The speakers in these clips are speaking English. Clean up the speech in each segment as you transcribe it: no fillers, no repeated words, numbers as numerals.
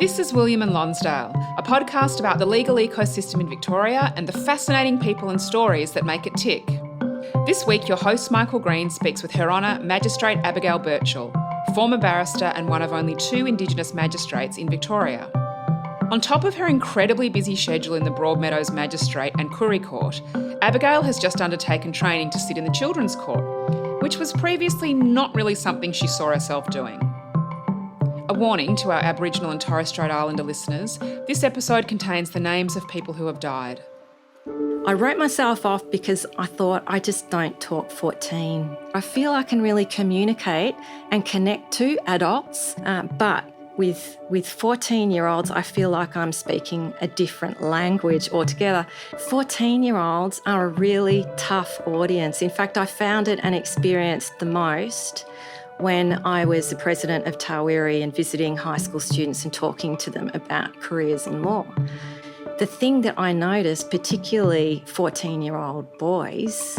This is William and Lonsdale, a podcast about the legal ecosystem in Victoria and the fascinating people and stories that make it tick. This week, your host Michael Green speaks with Her Honour Magistrate Abigail Burchill, former barrister and one of only 2 Indigenous magistrates in Victoria. On top of her incredibly busy schedule in the Broadmeadows Magistrate and Koori Court, Abigail has just undertaken training to sit in the Children's Court, which was previously not really something she saw herself doing. A warning to our Aboriginal and Torres Strait Islander listeners, this episode contains the names of people who have died. I wrote myself off because I thought I just don't talk 14. I feel I can really communicate and connect to adults, but with 14-year-olds, I feel like I'm speaking a different language altogether. 14-year-olds are a really tough audience. In fact, I found it and experienced the most when I was the president of Tawirri and visiting high school students and talking to them about careers in law. The thing that I noticed, particularly 14-year-old boys,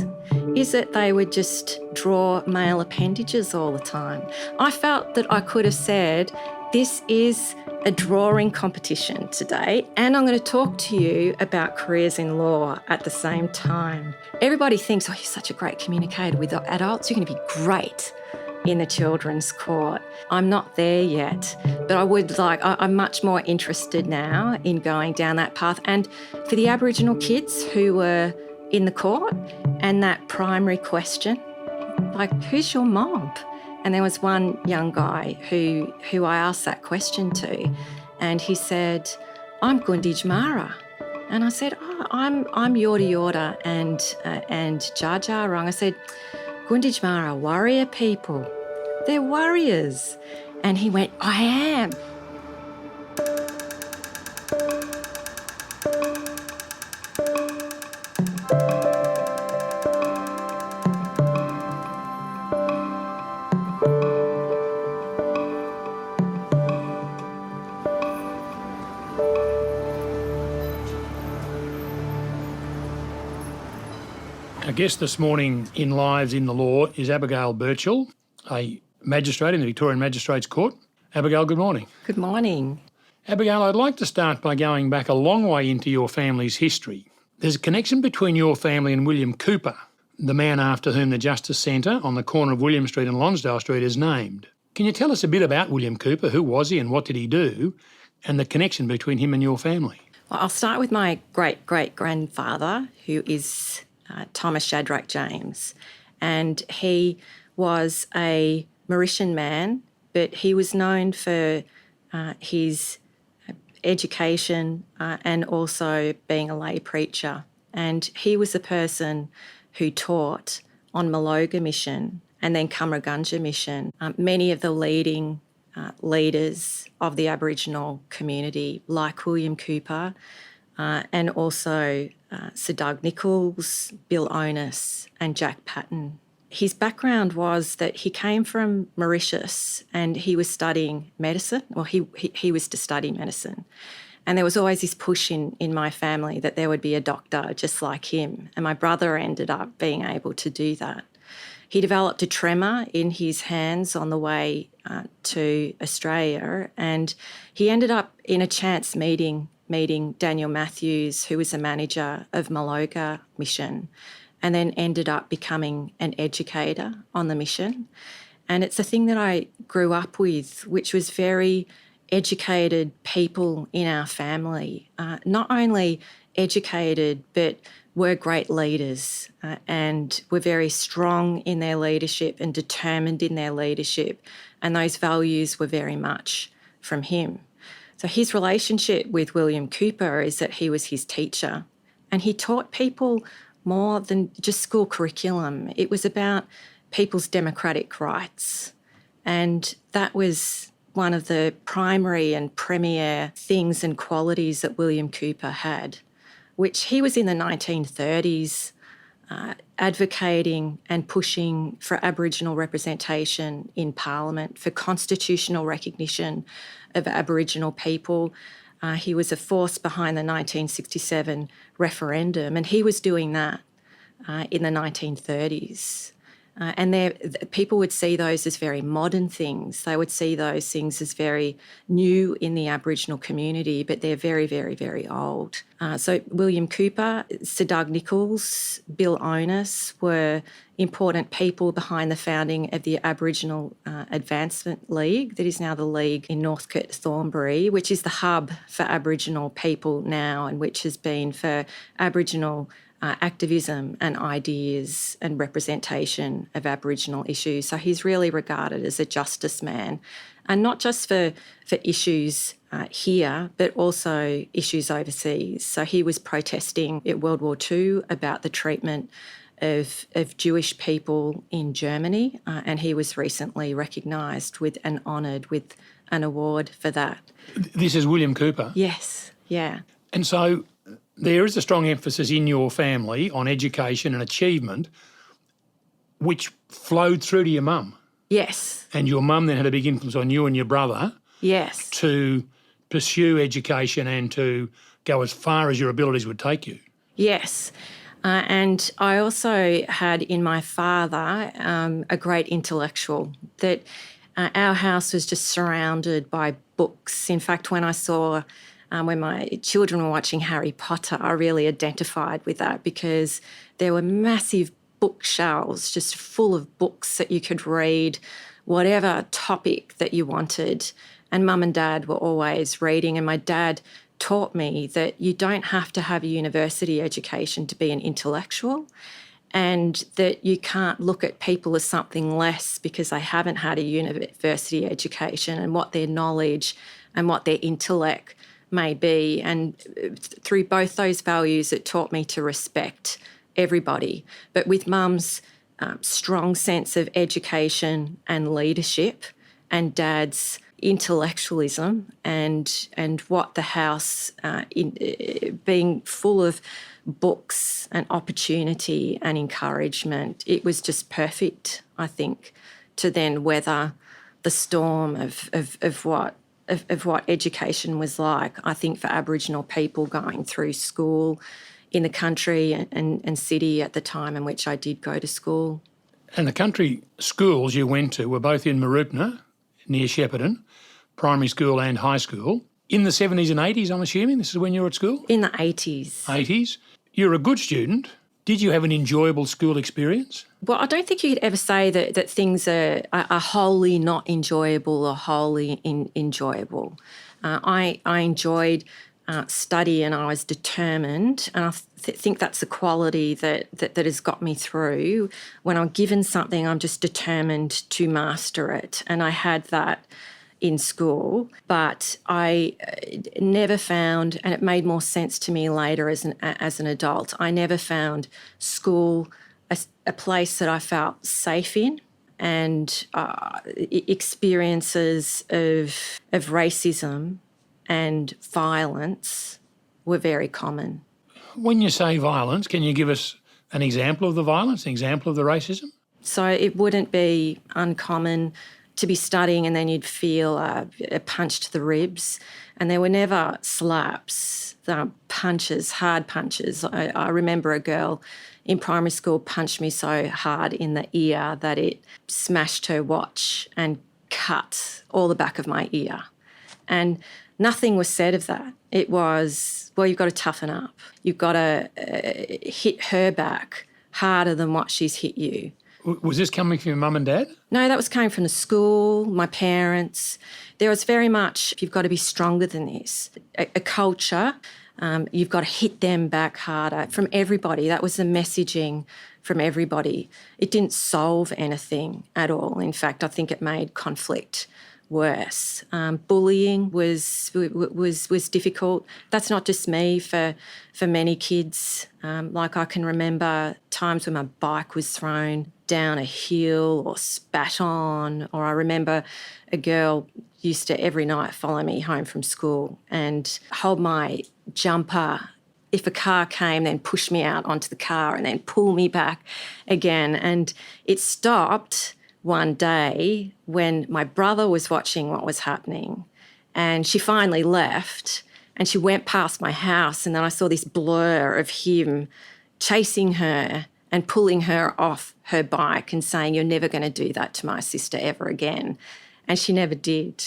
is that they would just draw male appendages all the time. I felt that I could have said, this is a drawing competition today, and I'm going to talk to you about careers in law at the same time. Everybody thinks, oh, you're such a great communicator with adults, you're going to be great in the children's court. I'm not there yet, but I'm much more interested now in going down that path. And for the Aboriginal kids who were in the court, and that primary question, like, who's your mom? And there was one young guy who I asked that question to, and he said, I'm Gunditj Mara. And I said, oh, I'm Yorta and Jar Jar Wurrung. I said, Gunditj Mara, warrior people. They're warriors. And he went, I am. Our guest this morning in Lives in the Law is Abigail Burchill, a magistrate in the Victorian Magistrates Court. Abigail, good morning. Good morning. Abigail, I'd like to start by going back a long way into your family's history. There's a connection between your family and William Cooper, the man after whom the Justice Centre on the corner of William Street and Lonsdale Street is named. Can you tell us a bit about William Cooper? Who was he and what did he do? And the connection between him and your family. Well, I'll start with my great-great-grandfather, who is Thomas Shadrach James. And he was a Mauritian man, but he was known for his education and also being a lay preacher. And he was the person who taught on Maloga Mission and then Cummeragunja Mission. Many of the leading leaders of the Aboriginal community, like William Cooper, and also Sir Doug Nicholls, Bill Onus and Jack Patton. His background was that he came from Mauritius and he was studying medicine, or he was to study medicine. And there was always this push in my family that there would be a doctor just like him. And my brother ended up being able to do that. He developed a tremor in his hands on the way to Australia, and he ended up in a chance meeting Daniel Matthews, who was the manager of Maloga Mission, and then ended up becoming an educator on the mission. And it's a thing that I grew up with, which was very educated people in our family, not only educated, but were great leaders and were very strong in their leadership and determined in their leadership. And those values were very much from him. So his relationship with William Cooper is that he was his teacher, and he taught people more than just school curriculum. It was about people's democratic rights. And that was one of the primary and premier things and qualities that William Cooper had, which he was in the 1930s advocating and pushing for Aboriginal representation in Parliament, for constitutional recognition of Aboriginal people. He was a force behind the 1967 referendum, and he was doing that in the 1930s. People would see those as very modern things. They would see those things as very new in the Aboriginal community, but they're very, very, very old. So William Cooper, Sir Doug Nicholls, Bill Onus were important people behind the founding of the Aboriginal Advancement League, that is now the League in Northcote, Thornbury, which is the hub for Aboriginal people now and which has been for Aboriginal activism and ideas and representation of Aboriginal issues. So he's really regarded as a justice man, and not just for issues here, but also issues overseas. So he was protesting at World War II about the treatment of Jewish people in Germany, and he was recently recognised with and honoured with an award for that. This is William Cooper? Yes, yeah. And so there is a strong emphasis in your family on education and achievement, which flowed through to your mum. Yes. And your mum then had a big influence on you and your brother. Yes. To pursue education and to go as far as your abilities would take you. Yes. And I also had in my father a great intellectual, that our house was just surrounded by books. In fact, when I saw when my children were watching Harry Potter, I really identified with that because there were massive bookshelves just full of books that you could read, whatever topic that you wanted. And Mum and Dad were always reading, and my dad taught me that you don't have to have a university education to be an intellectual, and that you can't look at people as something less because they haven't had a university education, and what their knowledge and what their intellect may be. And through both those values, it taught me to respect everybody. But with Mum's strong sense of education and leadership, and Dad's intellectualism and what the house being full of books and opportunity and encouragement, it was just perfect, I think, to then weather the storm of what education was like. I think for Aboriginal people going through school in the country and city at the time in which I did go to school. And the country schools you went to were both in Mooroopna, near Shepparton, primary school and high school. In the 70s and 80s, I'm assuming? This is when you were at school? In the 80s. 80s. You're a good student. Did you have an enjoyable school experience? Well, I don't think you could ever say that things are wholly not enjoyable or wholly enjoyable. I enjoyed study, and I was determined, and I think that's the quality that has got me through. When I'm given something, I'm just determined to master it, and I had that in school, but I never found, and it made more sense to me later as an adult, I never found school a place that I felt safe in, and experiences of racism and violence were very common. When you say violence, can you give us an example of the violence, an example of the racism? So it wouldn't be uncommon to be studying and then you'd feel a punch to the ribs, and there were never slaps, punches, hard punches. I remember a girl in primary school punched me so hard in the ear that it smashed her watch and cut all the back of my ear. And nothing was said of that. It was, well, you've got to toughen up. You've got to hit her back harder than what she's hit you. Was this coming from your mum and dad? No, that was coming from the school, my parents. There was very much, you've got to be stronger than this. A culture, you've got to hit them back harder from everybody. That was the messaging from everybody. It didn't solve anything at all. In fact, I think it made conflict worse. Bullying was difficult. That's not just me. For many kids, like I can remember times when my bike was thrown down a hill or spat on, or I remember a girl used to every night follow me home from school and hold my jumper. If a car came, then push me out onto the car and then pull me back again. And it stopped one day when my brother was watching what was happening, and she finally left and she went past my house, and then I saw this blur of him chasing her and pulling her off her bike and saying, "You're never going to do that to my sister ever again." And she never did.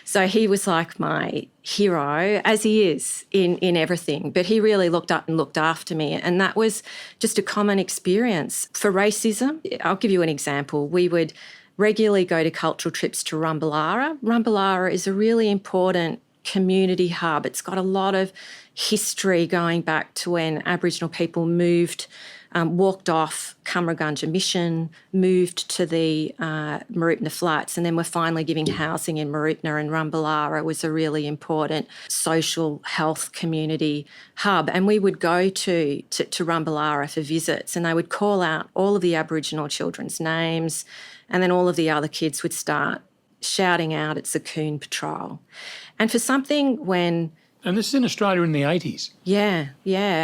So he was like my hero, as he is in everything. But he really looked up and looked after me. And that was just a common experience. For racism, I'll give you an example. We would regularly go to cultural trips to Rumballara. Rumballara is a really important community hub. It's got a lot of history going back to when Aboriginal people moved, walked off Cumragunja Mission, moved to the Mooroopna Flats, and then we're finally giving housing in Mooroopna, and Rumballara was a really important social health community hub. And we would go to Rumballara for visits, and they would call out all of the Aboriginal children's names, and then all of the other kids would start shouting out, "It's a coon patrol." And for something when... And this is in Australia in the 80s. Yeah.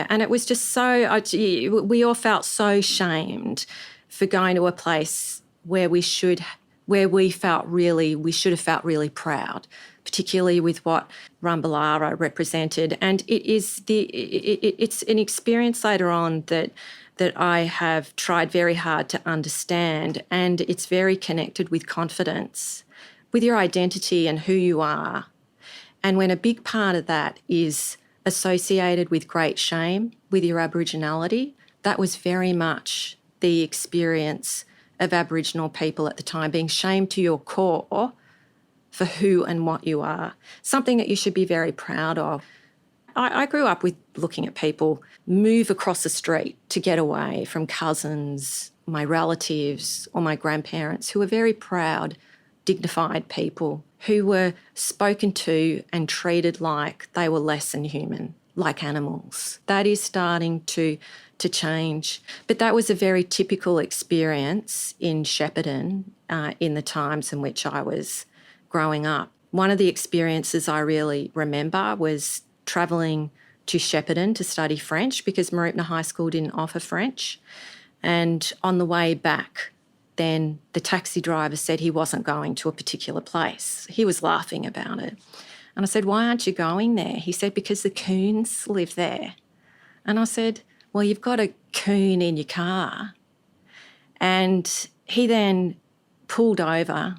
And it was just so... we all felt so shamed for going to a place where we should have felt really proud, particularly with what Rumballara represented. And it's an experience later on that I have tried very hard to understand, and it's very connected with confidence, with your identity and who you are. And when a big part of that is associated with great shame with your Aboriginality, that was very much the experience of Aboriginal people at the time, being shamed to your core for who and what you are, something that you should be very proud of. I grew up with looking at people move across the street to get away from cousins, my relatives or my grandparents who were very proud, dignified people who were spoken to and treated like they were less than human, like animals. That is starting to change. But that was a very typical experience in Shepparton in the times in which I was growing up. One of the experiences I really remember was travelling to Shepparton to study French because Mooroopna High School didn't offer French. And on the way back, then the taxi driver said he wasn't going to a particular place. He was laughing about it. And I said, "Why aren't you going there?" He said, "Because the coons live there." And I said, "Well, you've got a coon in your car." And he then pulled over.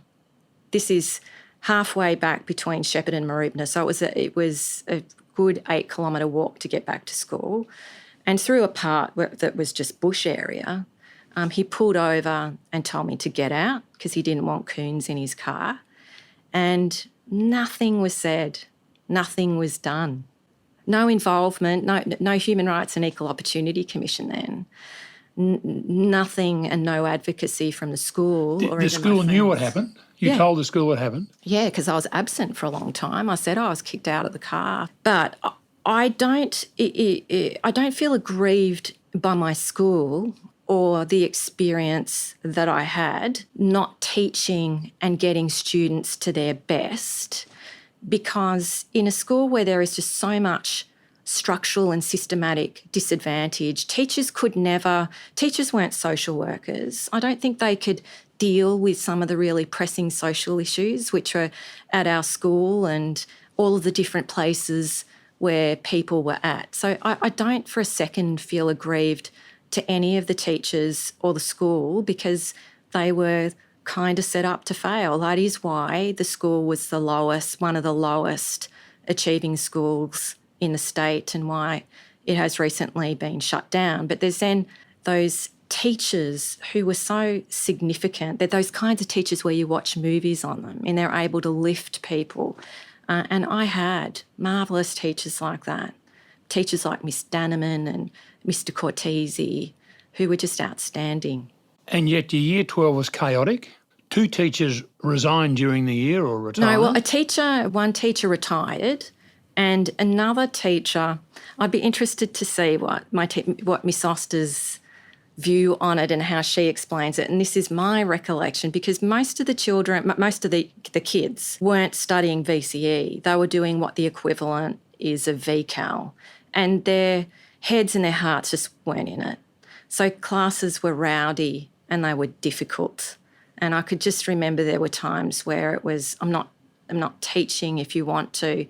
This is halfway back between Shepparton and Mooroopna, so it was a good 8-kilometre walk to get back to school. And through a part that was just bush area, he pulled over and told me to get out because he didn't want coons in his car. And nothing was said, nothing was done. No involvement, no Human Rights and Equal Opportunity Commission then. Nothing and no advocacy from the school. The school knew what happened? You told the school what happened? Yeah, because I was absent for a long time. I said I was kicked out of the car. But I don't feel aggrieved by my school or the experience that I had not teaching and getting students to their best, because in a school where there is just so much structural and systematic disadvantage, teachers weren't social workers. I don't think they could deal with some of the really pressing social issues which were at our school and all of the different places where people were at. So I don't for a second feel aggrieved to any of the teachers or the school because they were kind of set up to fail. That is why the school was one of the lowest achieving schools in the state, and why it has recently been shut down. But there's then those teachers who were so significant. They're those kinds of teachers where you watch movies on them and they're able to lift people. And I had marvellous teachers like that, teachers like Miss Danneman and Mr Cortese, who were just outstanding. And yet your year 12 was chaotic? 2 teachers resigned during the year or retired? No, well, one teacher retired and another teacher, I'd be interested to see what Miss Oster's view on it and how she explains it. And this is my recollection, because most of the kids weren't studying VCE. They were doing what the equivalent is of VCAL, and their heads and their hearts just weren't in it. So classes were rowdy and they were difficult. And I could just remember there were times where it was, I'm not teaching. If you want to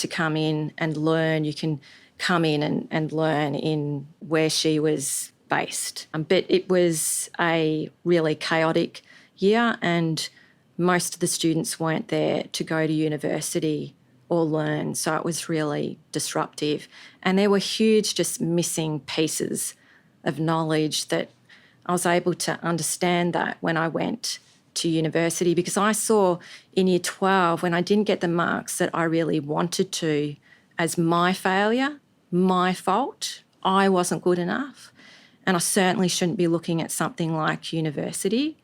come in and learn, you can come in and learn in where she was based. But it was a really chaotic year, and most of the students weren't there to go to university or learn, so it was really disruptive. And there were huge just missing pieces of knowledge that I was able to understand that when I went to university, because I saw in year 12, when I didn't get the marks that I really wanted to, as my failure, my fault. I wasn't good enough, and I certainly shouldn't be looking at something like university.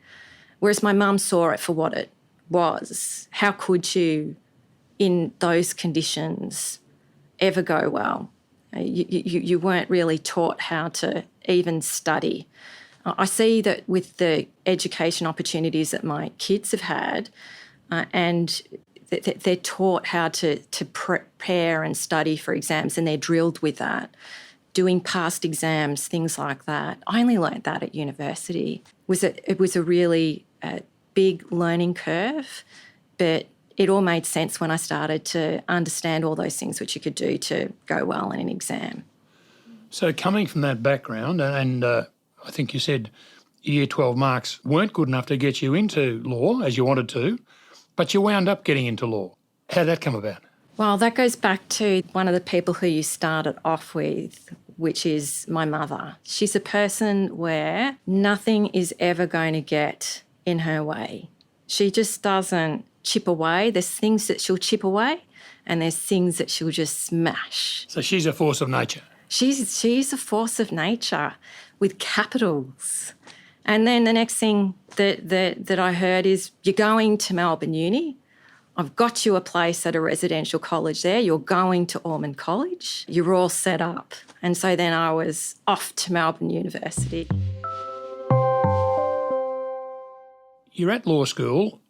Whereas my mum saw it for what it was. How could you, in those conditions, ever go well? You weren't really taught how to even study. I see that with the education opportunities that my kids have had, and they're taught how to prepare and study for exams, and they're drilled with that, doing past exams, things like that. I only learnt that at university. It was a really big learning curve, but it all made sense when I started to understand all those things which you could do to go well in an exam. So coming from that background, and I think you said year 12 marks weren't good enough to get you into law as you wanted to, but you wound up getting into law. How did that come about? Well, that goes back to one of the people who you started off with, which is my mother. She's a person where nothing is ever going to get in her way. She just doesn't chip away. There's things that she'll chip away, and there's things that she'll just smash. So she's a force of nature. She's a force of nature with capitals. And then the next thing that I heard is, you're going to Melbourne Uni. I've got you a place at a residential college there. You're going to Ormond College. You're all set up. And so then I was off to Melbourne University. You're at law school,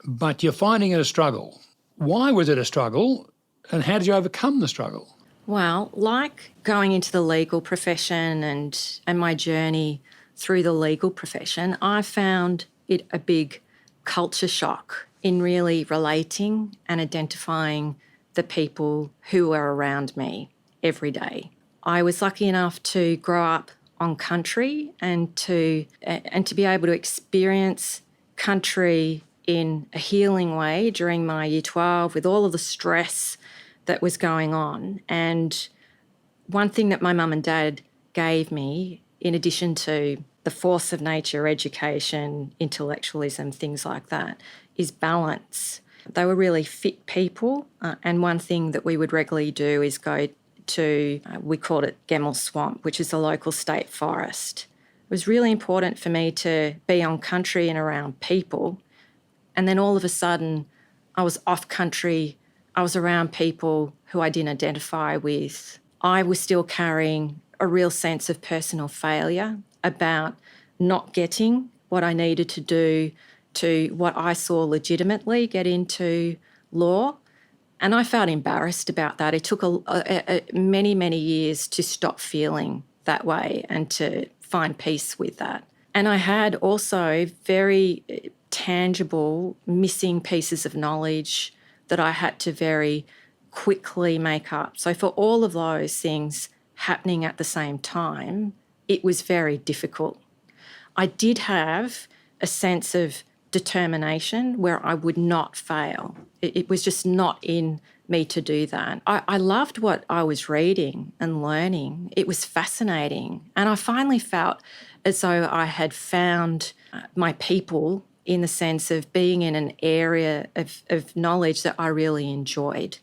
but you're finding it a struggle. Why was it a struggle, and how did you overcome the struggle? Well, like going into the legal profession and my journey through the legal profession, I found it a big culture shock in really relating and identifying the people who were around me every day. I was lucky enough to grow up on country and to be able to experience country in a healing way during my year 12 with all of the stress that was going on. And one thing that my mum and dad gave me, in addition to the force of nature, education, intellectualism, things like that, is balance. They were really fit people, and one thing that we would regularly do is go to, we called it Gemmell Swamp, which is the local state forest. It was really important for me to be on country and around people, and then all of a sudden I was off country. I was around people who I didn't identify with. I was still carrying a real sense of personal failure about not getting what I needed to do to what I saw legitimately get into law. And I felt embarrassed about that. It took many, many years to stop feeling that way and to find peace with that. And I had also very tangible missing pieces of knowledge that I had to very quickly make up. So for all of those things happening at the same time, it was very difficult. I did have a sense of determination where I would not fail. It was just not in me to do that. I loved what I was reading and learning. It was fascinating. And I finally felt as though I had found my people, in the sense of being in an area of knowledge that I really enjoyed.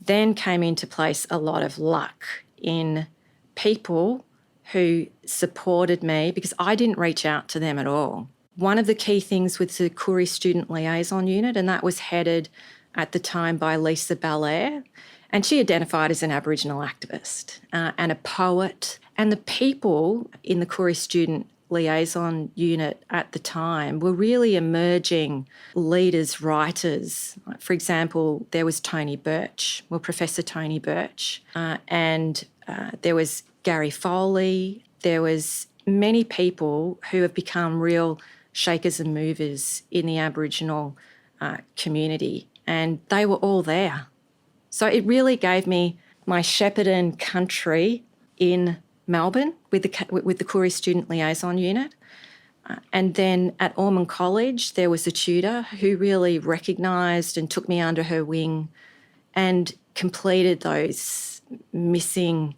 Then came into place a lot of luck in people who supported me, because I didn't reach out to them at all. One of the key things with the Koori Student Liaison Unit, and that was headed at the time by Lisa Belair, and she identified as an Aboriginal activist and a poet. And the people in the Koori Student Liaison Unit at the time were really emerging leaders, writers. For example, there was Tony Birch, Professor Tony Birch, and there was Gary Foley. There was many people who have become real shakers and movers in the Aboriginal community, and they were all there. So it really gave me my Shepparton country in Melbourne with the Koori Student Liaison Unit. And then at Ormond College, there was a tutor who really recognised and took me under her wing and completed those missing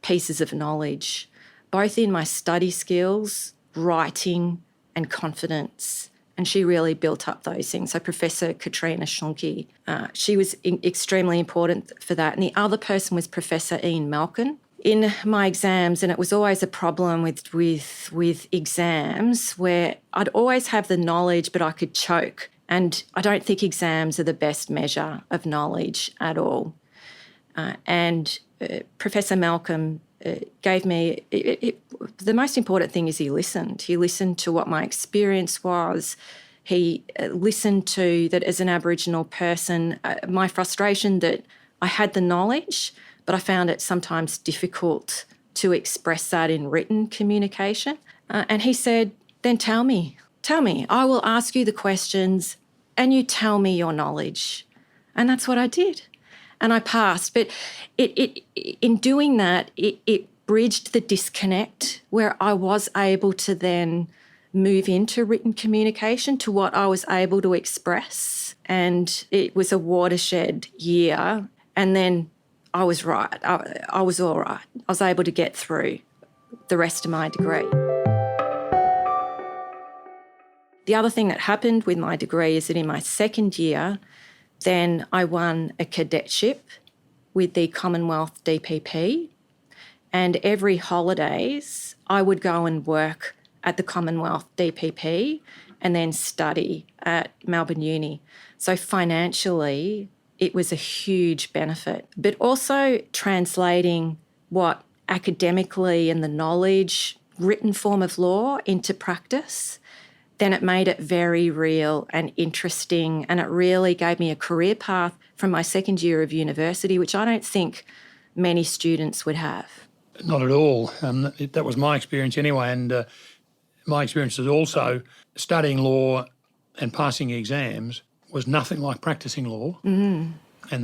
pieces of knowledge, both in my study skills, writing and confidence. And she really built up those things. So Professor Katrina Schunke, she was extremely important for that. And the other person was Professor Ian Malkin. In my exams, and it was always a problem with exams where I'd always have the knowledge, but I could choke. And I don't think exams are the best measure of knowledge at all. Professor Malcolm gave me, the most important thing is he listened. He listened to what my experience was. He listened to that as an Aboriginal person, my frustration that I had the knowledge, but I found it sometimes difficult to express that in written communication. And he said, then tell me, I will ask you the questions and you tell me your knowledge. And that's what I did. And I passed. But in doing that, it bridged the disconnect where I was able to then move into written communication to what I was able to express. And it was a watershed year. And then I was right. I was all right. I was able to get through the rest of my degree. The other thing that happened with my degree is that in my second year, then I won a cadetship with the Commonwealth DPP, and every holidays I would go and work at the Commonwealth DPP and then study at Melbourne Uni. So financially, it was a huge benefit, but also translating what academically and the knowledge, written form of law into practice, then it made it very real and interesting, and it really gave me a career path from my second year of university, which I don't think many students would have. Not at all. That was my experience anyway, and my experience is also studying law and passing exams was nothing like practising law, and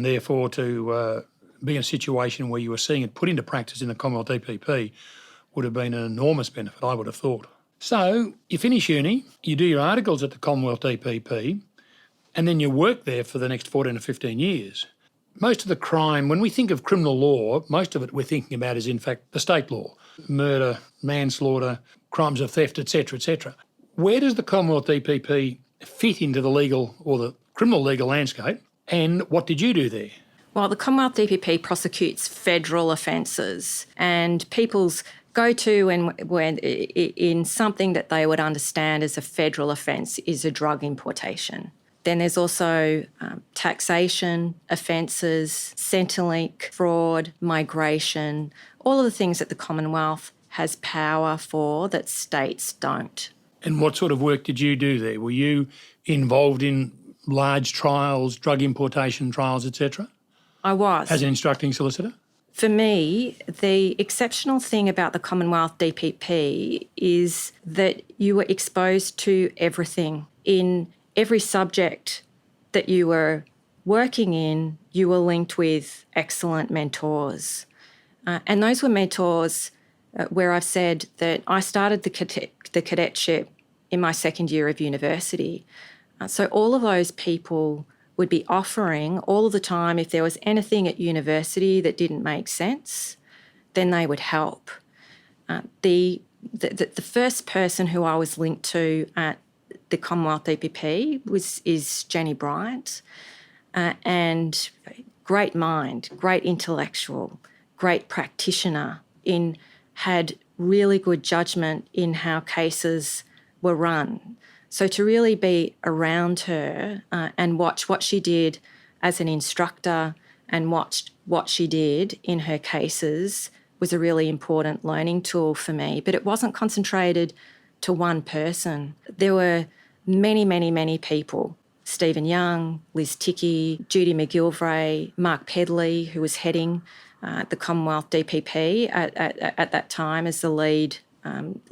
therefore to be in a situation where you were seeing it put into practice in the Commonwealth DPP would have been an enormous benefit, I would have thought. So you finish uni, you do your articles at the Commonwealth DPP, and then you work there for the next 14 or 15 years. Most of the crime, when we think of criminal law, most of it we're thinking about is in fact the state law, murder, manslaughter, crimes of theft, etc., etc. Where does the Commonwealth DPP fit into the legal or the criminal legal landscape, and what did you do there? Well, the Commonwealth DPP prosecutes federal offences, and people's go-to when in something that they would understand as a federal offence is a drug importation. Then there's also taxation offences, Centrelink, fraud, migration, all of the things that the Commonwealth has power for that states don't. And what sort of work did you do there? Were you involved in large trials, drug importation trials, etc.? I was. As an instructing solicitor? For me, the exceptional thing about the Commonwealth DPP is that you were exposed to everything. In every subject that you were working in, you were linked with excellent mentors. And those were mentors where I've said that I started the cadetship in my second year of university. So all of those people would be offering all of the time, if there was anything at university that didn't make sense, then they would help. The first person who I was linked to at the Commonwealth DPP is Jenny Bryant, and great mind, great intellectual, great practitioner, had really good judgment in how cases were run. So to really be around her and watch what she did as an instructor and watched what she did in her cases was a really important learning tool for me. But it wasn't concentrated to one person. There were many, many, many people. Stephen Young, Liz Tickey, Judy McGilvray, Mark Pedley, who was heading the Commonwealth DPP at that time as the lead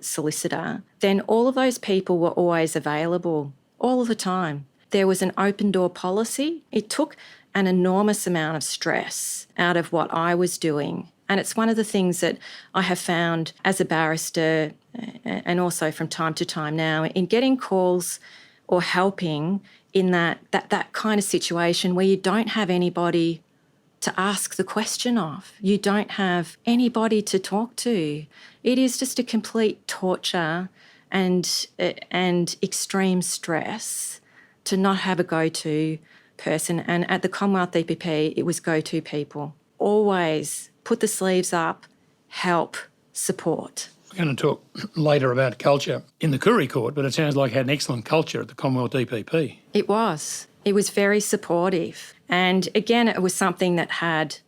solicitor, then all of those people were always available all of the time. There was an open door policy. It took an enormous amount of stress out of what I was doing And it's one of the things that I have found as a barrister and also from time to time now in getting calls or helping in that kind of situation where you don't have anybody to ask the question of. You don't have anybody to talk to. It is just a complete torture and extreme stress to not have a go-to person. And at the Commonwealth DPP, it was go-to people. Always put the sleeves up, help, support. We're going to talk later about culture in the Koori Court, but it sounds like it had an excellent culture at the Commonwealth DPP. It was. It was very supportive. And again, it was something that had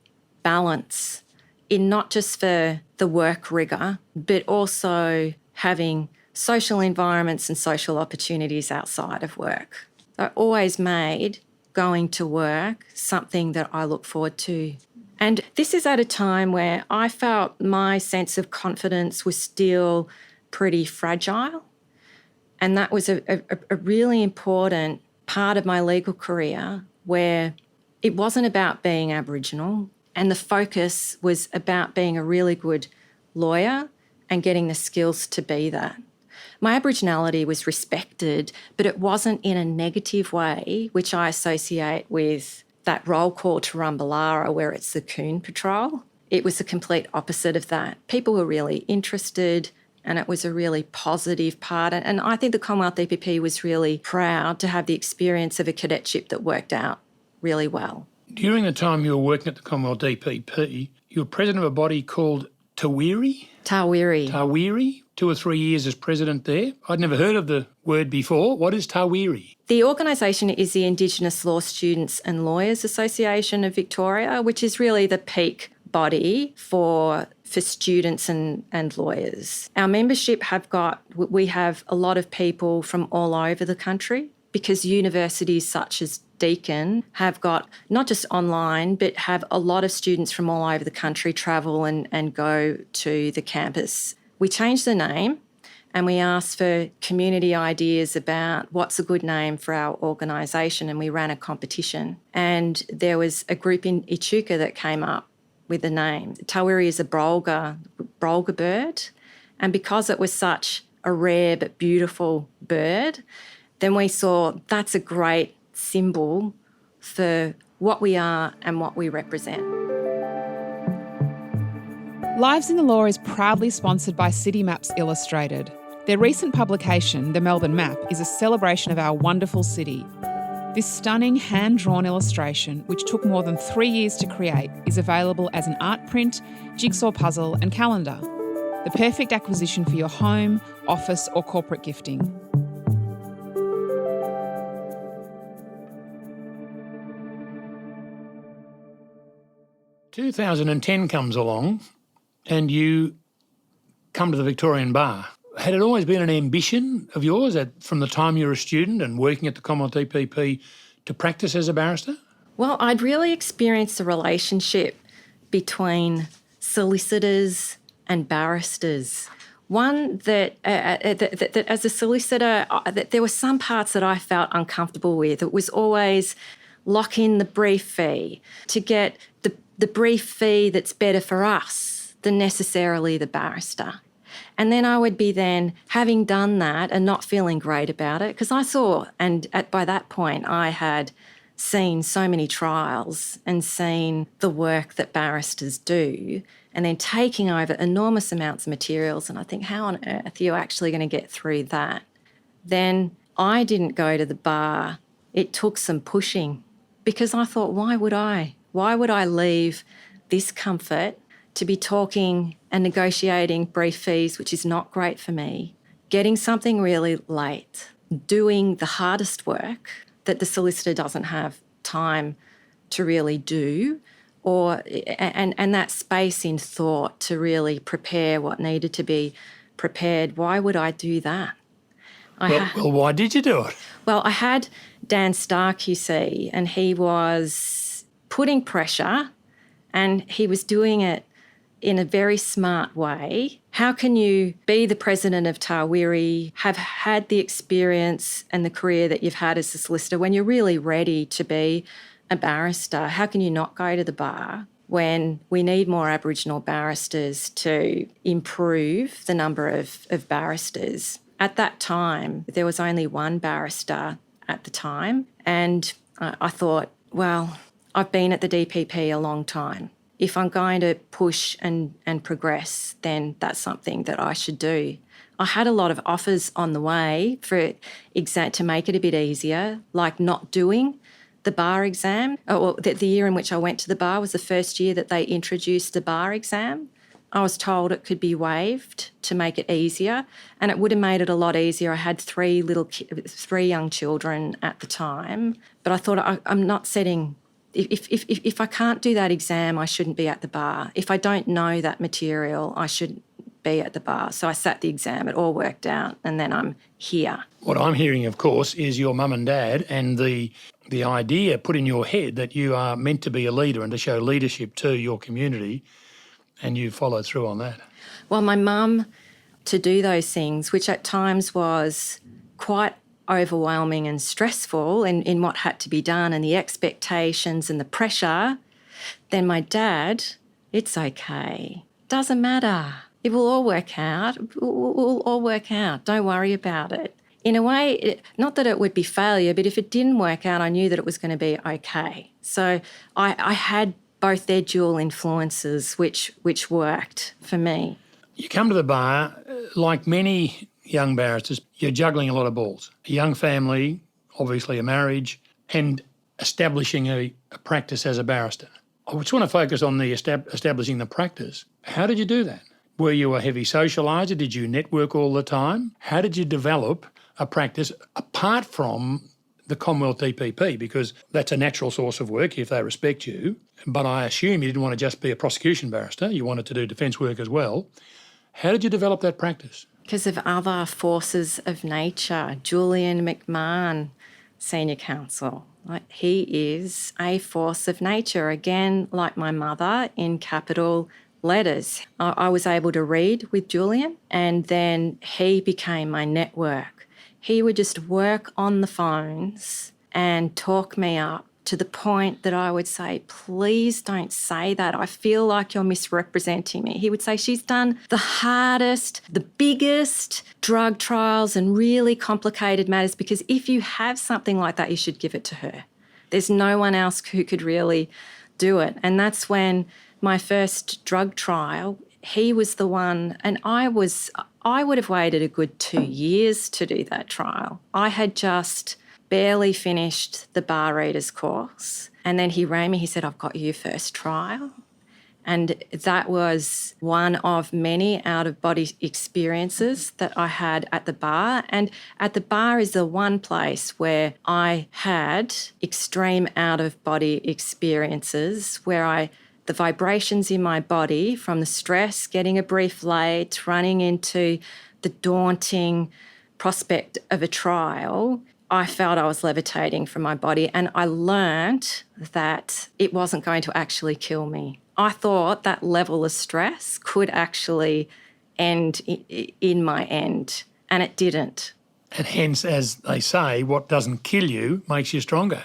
balance in not just for the work rigour, but also having social environments and social opportunities outside of work. I always made going to work something that I look forward to. And this is at a time where I felt my sense of confidence was still pretty fragile. And that was a really important part of my legal career where it wasn't about being Aboriginal and the focus was about being a really good lawyer and getting the skills to be that. My Aboriginality was respected, but it wasn't in a negative way, which I associate with that roll call to Rumballara where it's the Coon Patrol. It was the complete opposite of that. People were really interested and it was a really positive part. And I think the Commonwealth DPP was really proud to have the experience of a cadetship that worked out really well. During the time you were working at the Commonwealth DPP, you were president of a body called Tawirri? Tawirri, 2 or 3 years as president there. I'd never heard of the word before. What is Tawirri? The organisation is the Indigenous Law Students and Lawyers Association of Victoria, which is really the peak body for students and lawyers. Our membership we have a lot of people from all over the country because universities such as Deakin have got not just online, but have a lot of students from all over the country travel and go to the campus. We changed the name and we asked for community ideas about what's a good name for our organisation, and we ran a competition. And there was a group in Echuca that came up with the name. Tawirri is a brolga bird, and because it was such a rare but beautiful bird, then we saw that's a great symbol for what we are and what we represent. Lives in the Law is proudly sponsored by City Maps Illustrated. Their recent publication, The Melbourne Map, is a celebration of our wonderful city. This stunning hand-drawn illustration, which took more than 3 years to create, is available as an art print, jigsaw puzzle and calendar. The perfect acquisition for your home, office or corporate gifting. "2010 comes along and you come to the Victorian Bar. Had it always been an ambition of yours from the time you were a student and working at the Commonwealth DPP to practice as a barrister? Well, I'd really experienced the relationship between solicitors and barristers. One that as a solicitor, there were some parts that I felt uncomfortable with. It was always lock in the brief fee to get the brief fee that's better for us than necessarily the barrister. And then I would be then, having done that and not feeling great about it, because I saw, by that point, I had seen so many trials and seen the work that barristers do, and then taking over enormous amounts of materials, and I think, how on earth are you actually going to get through that? Then I didn't go to the bar. It took some pushing because I thought, why would I? Why would I leave this comfort to be talking and negotiating brief fees, which is not great for me, getting something really late, doing the hardest work that the solicitor doesn't have time to really do, and that space in thought to really prepare what needed to be prepared. Why would I do that? Well, why did you do it? Well, I had Dan Stark, you see, and he was putting pressure and he was doing it in a very smart way. How can you be the president of Tawirri, have had the experience and the career that you've had as a solicitor when you're really ready to be a barrister? How can you not go to the bar? when we need more Aboriginal barristers to improve the number of barristers. At that time, there was only one barrister at the time, and I thought, well, I've been at the DPP a long time. If I'm going to push and progress, then that's something that I should do. I had a lot of offers on the way for to make it a bit easier, like not doing the bar exam. The year in which I went to the bar was the first year that they introduced the bar exam. I was told it could be waived to make it easier, and it would have made it a lot easier. I had three young children at the time, but I thought I'm not setting. If I can't do that exam, I shouldn't be at the bar. If I don't know that material, I shouldn't be at the bar. So I sat the exam, it all worked out, and then I'm here. What I'm hearing, of course, is your mum and dad and the idea put in your head that you are meant to be a leader and to show leadership to your community, and you followed through on that. Well, my mum, to do those things, which at times was quite overwhelming and stressful in what had to be done and the expectations and the pressure, then my dad, it's okay. Doesn't matter. It will all work out. It will all work out. Don't worry about it. In a way, not that it would be failure, but if it didn't work out, I knew that it was going to be okay. So I had both their dual influences, which worked for me. You come to the bar, like many young barristers, you're juggling a lot of balls. A young family, obviously a marriage, and establishing a practice as a barrister. I just want to focus on the establishing the practice. How did you do that? Were you a heavy socialiser? Did you network all the time? How did you develop a practice apart from the Commonwealth DPP? Because that's a natural source of work if they respect you. But I assume you didn't want to just be a prosecution barrister. You wanted to do defence work as well. How did you develop that practice? Because of other forces of nature. Julian McMahon, Senior Counsel. He is a force of nature, again, like my mother, in capital letters. I was able to read with Julian, and then he became my network. He would just work on the phones and talk me up to the point that I would say, please don't say that. I feel like you're misrepresenting me. He would say, she's done the hardest, the biggest drug trials and really complicated matters, because if you have something like that, you should give it to her. There's no one else who could really do it. And that's when my first drug trial, he was the one, and I would have waited a good 2 years to do that trial. I had just barely finished the bar readers course, and then he rang me, he said, I've got your first trial. And that was one of many out-of-body experiences that I had at the bar. And at the bar is the one place where I had extreme out-of-body experiences, where the vibrations in my body from the stress, getting a brief late, running into the daunting prospect of a trial, I felt I was levitating from my body, and I learnt that it wasn't going to actually kill me. I thought that level of stress could actually end in my end, and it didn't. And hence, as they say, what doesn't kill you makes you stronger.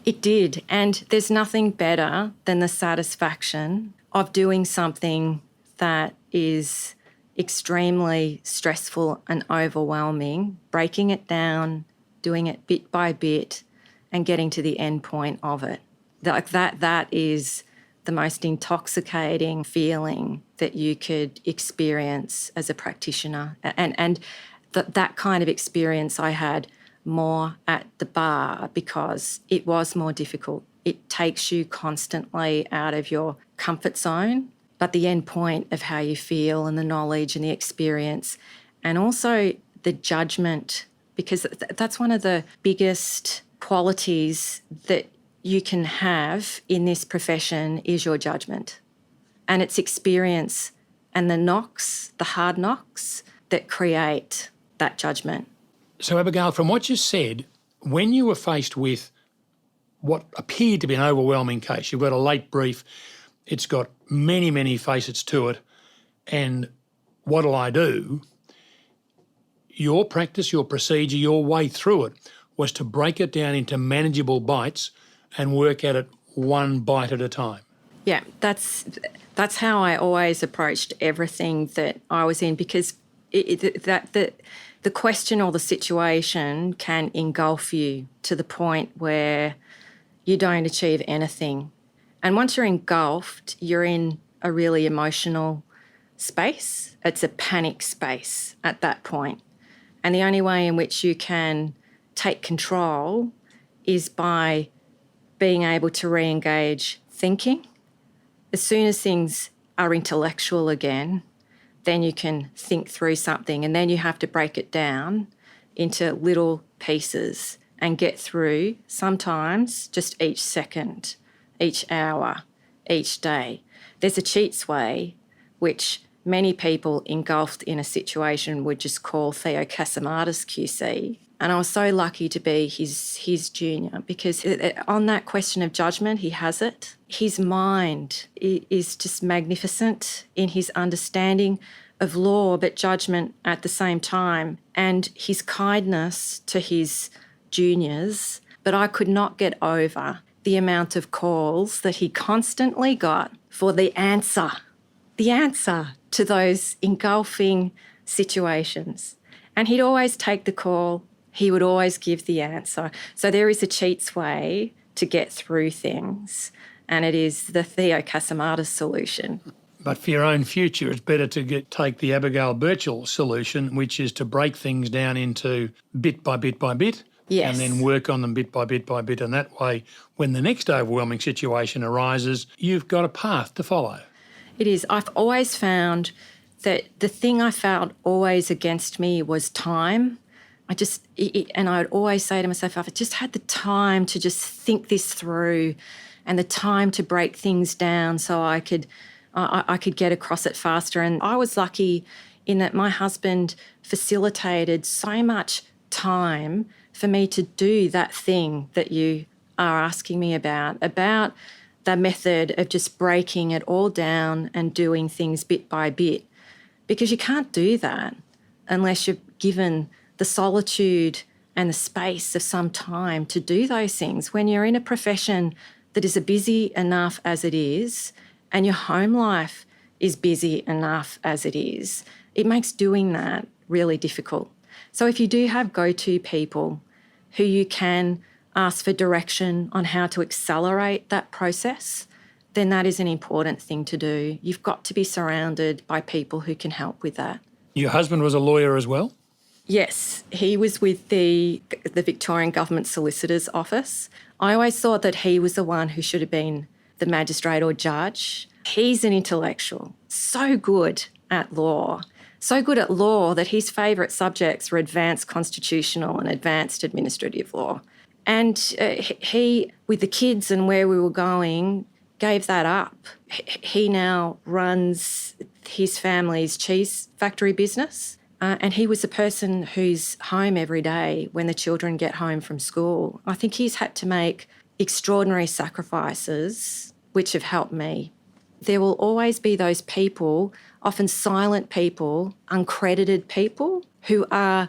It did, and there's nothing better than the satisfaction of doing something that is extremely stressful and overwhelming, breaking it down, doing it bit by bit, and getting to the end point of it. That is the most intoxicating feeling that you could experience as a practitioner. And that kind of experience I had more at the bar because it was more difficult. It takes you constantly out of your comfort zone, but the end point of how you feel and the knowledge and the experience, and also the judgment, because that's one of the biggest qualities that you can have in this profession is your judgment. And it's experience and the knocks, the hard knocks that create that judgment. So Abigail, from what you said, when you were faced with what appeared to be an overwhelming case, you've got a late brief, it's got many, many facets to it, and what'll I do? Your practice, your procedure, your way through it was to break it down into manageable bites and work at it one bite at a time. Yeah, that's how I always approached everything that I was in, because the question or the situation can engulf you to the point where you don't achieve anything. And once you're engulfed, you're in a really emotional space. It's a panic space at that point. And the only way in which you can take control is by being able to re-engage thinking. As soon as things are intellectual again, then you can think through something, and then you have to break it down into little pieces and get through sometimes just each second, each hour, each day. There's a cheat's way, which many people engulfed in a situation would just call Theo Casamatis QC. And I was so lucky to be his junior, because on that question of judgment, he has it. His mind is just magnificent in his understanding of law, but judgment at the same time, and his kindness to his juniors. But I could not get over the amount of calls that he constantly got for the answer to those engulfing situations. And he'd always take the call. He would always give the answer. So there is a cheat's way to get through things, and it is the Theo Casamatis solution. But for your own future, it's better to take the Abigail Burchill solution, which is to break things down into bit by bit by bit, Yes. and then work on them bit by bit by bit. And that way, when the next overwhelming situation arises, you've got a path to follow. It is. I've always found that the thing I felt always against me was time. And I would always say to myself, if I just had the time to just think this through, and the time to break things down so I could get across it faster. And I was lucky in that my husband facilitated so much time for me to do that thing that you are asking me about the method of just breaking it all down and doing things bit by bit. Because you can't do that unless you're given the solitude and the space of some time to do those things. When you're in a profession that is busy enough as it is, and your home life is busy enough as it is, it makes doing that really difficult. So if you do have go-to people who you can ask for direction on how to accelerate that process, then that is an important thing to do. You've got to be surrounded by people who can help with that. Your husband was a lawyer as well? Yes, he was with the Victorian Government Solicitor's Office. I always thought that he was the one who should have been the magistrate or judge. He's an intellectual, so good at law that his favourite subjects were advanced constitutional and advanced administrative law. And he, with the kids and where we were going, gave that up. He now runs his family's cheese factory business. And he was the person who's home every day when the children get home from school. I think he's had to make extraordinary sacrifices which have helped me. There will always be those people, often silent people, uncredited people, who are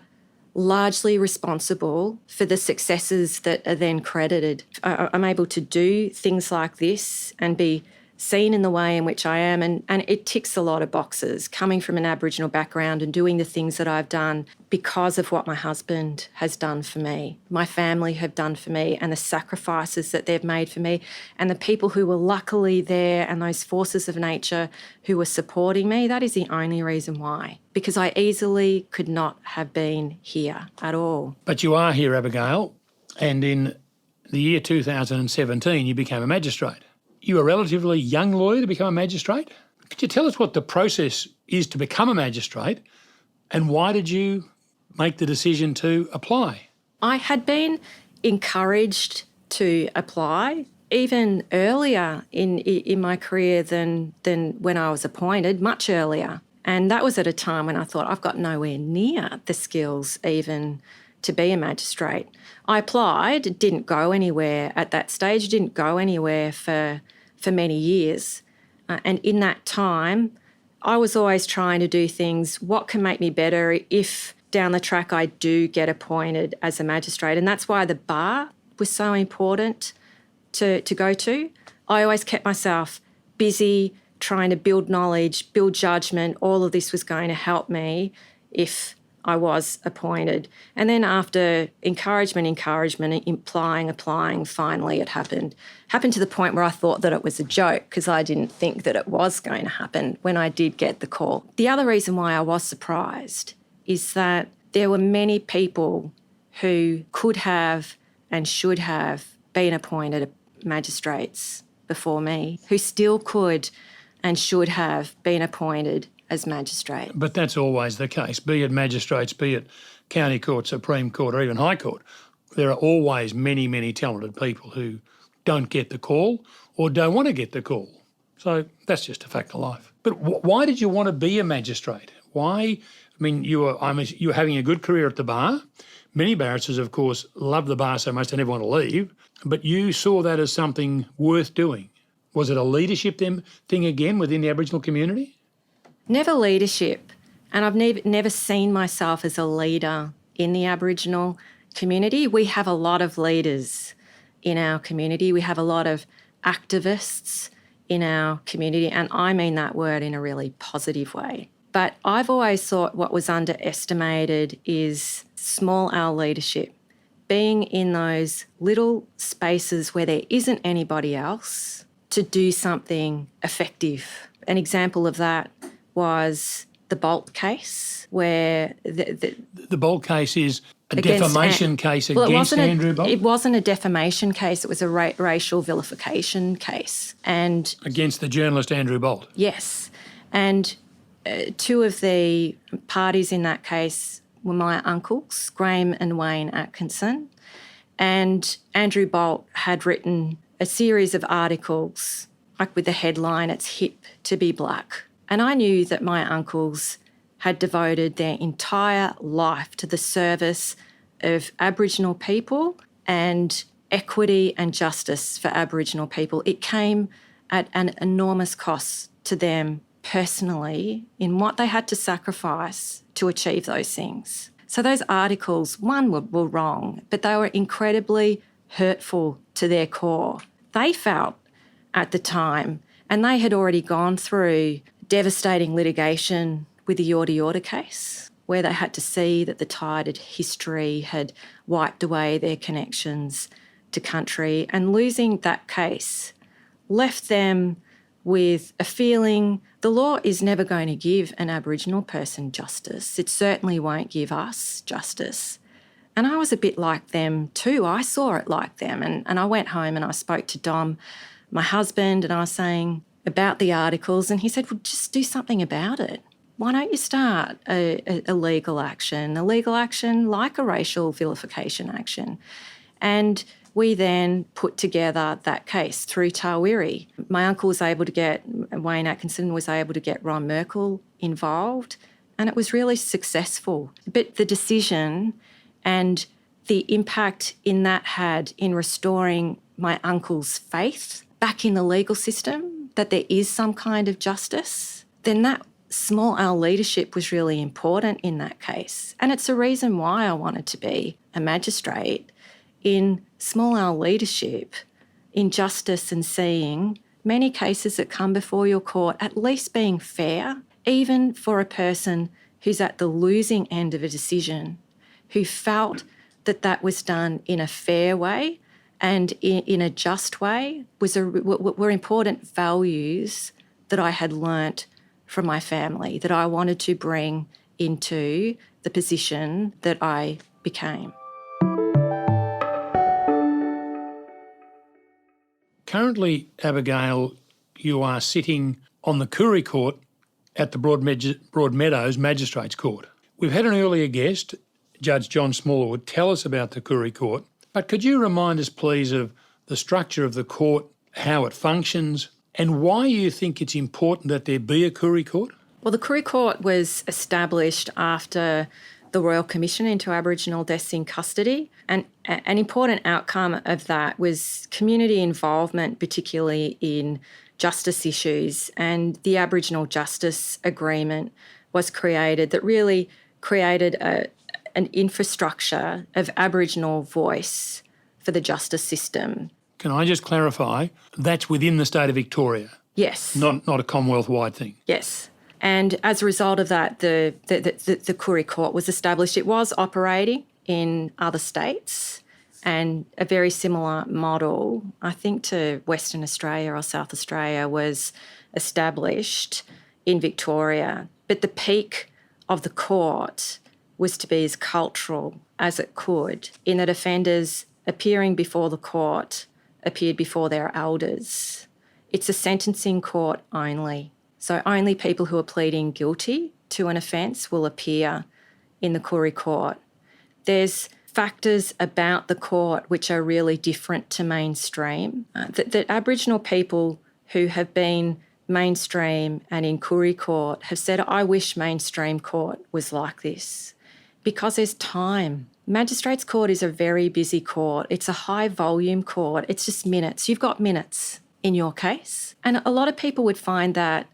largely responsible for the successes that are then credited. I'm able to do things like this and be seen in the way in which I am, and it ticks a lot of boxes, coming from an Aboriginal background and doing the things that I've done because of what my husband has done for me, my family have done for me, and the sacrifices that they've made for me, and the people who were luckily there and those forces of nature who were supporting me. That is the only reason why, because I easily could not have been here at all. But you are here, Abigail, and in the year 2017 you became a magistrate. You were a relatively young lawyer to become a magistrate. Could you tell us what the process is to become a magistrate, and why did you make the decision to apply? I had been encouraged to apply even earlier in my career than when I was appointed, much earlier. And that was at a time when I thought, I've got nowhere near the skills even to be a magistrate. I applied, didn't go anywhere at that stage, didn't go anywhere for many years. And in that time, I was always trying to do things, what can make me better if down the track I do get appointed as a magistrate. And that's why the bar was so important to go to. I always kept myself busy trying to build knowledge, build judgment. All of this was going to help me if I was appointed. And then after encouragement, applying, finally it happened. Happened to the point where I thought that it was a joke because I didn't think that it was going to happen when I did get the call. The other reason why I was surprised is that there were many people who could have and should have been appointed magistrates before me, who still could and should have been appointed as magistrate. But that's always the case, be it magistrates, be it county court, Supreme Court or even High Court. There are always many, many talented people who don't get the call or don't want to get the call. So that's just a fact of life. But why did you want to be a magistrate? Why? I mean, you were having a good career at the bar. Many barristers, of course, love the bar so much they never want to leave, but you saw that as something worth doing. Was it a leadership thing again within the Aboriginal community? Never leadership. And I've never seen myself as a leader in the Aboriginal community. We have a lot of leaders in our community. We have a lot of activists in our community, and I mean that word in a really positive way. But I've always thought what was underestimated is small L leadership, being in those little spaces where there isn't anybody else to do something effective. An example of that was the Bolt case, where the Bolt case is a defamation case against Andrew Bolt? It wasn't a defamation case, it was a racial vilification case. And against the journalist Andrew Bolt? Yes. And two of the parties in that case were my uncles, Graham and Wayne Atkinson. And Andrew Bolt had written a series of articles, like with the headline, "It's hip to be black." And I knew that my uncles had devoted their entire life to the service of Aboriginal people and equity and justice for Aboriginal people. It came at an enormous cost to them personally in what they had to sacrifice to achieve those things. So those articles, one, were wrong, but they were incredibly hurtful to their core. They felt at the time, and they had already gone through devastating litigation with the Yorta case, where they had to see that the tide of history had wiped away their connections to country, and losing that case left them with a feeling the law is never going to give an Aboriginal person justice. It certainly won't give us justice. And I was a bit like them too. I saw it like them. And I went home and I spoke to Dom, my husband, and I was saying about the articles, and he said, well, just do something about it. Why don't you start a legal action like a racial vilification action? And we then put together that case through Tawirri. My uncle was able to get, Wayne Atkinson was able to get Ron Merkel involved, and it was really successful. But the decision and the impact in that had in restoring my uncle's faith back in the legal system, that there is some kind of justice, then that small L leadership was really important in that case. And it's a reason why I wanted to be a magistrate in small L leadership, in justice, and seeing many cases that come before your court at least being fair, even for a person who's at the losing end of a decision, who felt that that was done in a fair way and in a just way, were important values that I had learnt from my family, that I wanted to bring into the position that I became. Currently, Abigail, you are sitting on the Koori Court at the Broadmeadows Magistrates Court. We've had an earlier guest, Judge John Smallwood, tell us about the Koori Court, but could you remind us, please, of the structure of the court, how it functions, and why you think it's important that there be a Koori Court? Well, the Koori Court was established after the Royal Commission into Aboriginal Deaths in Custody, and an important outcome of that was community involvement, particularly in justice issues, and the Aboriginal Justice Agreement was created that really created an infrastructure of Aboriginal voice for the justice system. Can I just clarify, that's within the state of Victoria? Yes. Not a Commonwealth-wide thing. Yes. And as a result of that, the Koori Court was established. It was operating in other states, and a very similar model, I think, to Western Australia or South Australia was established in Victoria. But the peak of the court was to be as cultural as it could, in that offenders appearing before the court appeared before their elders. It's a sentencing court only. So only people who are pleading guilty to an offence will appear in the Koori Court. There's factors about the court which are really different to mainstream. That Aboriginal people who have been mainstream and in Koori Court have said, I wish mainstream court was like this, because there's time. Magistrates Court is a very busy court. It's a high volume court. It's just minutes. You've got minutes in your case. And a lot of people would find that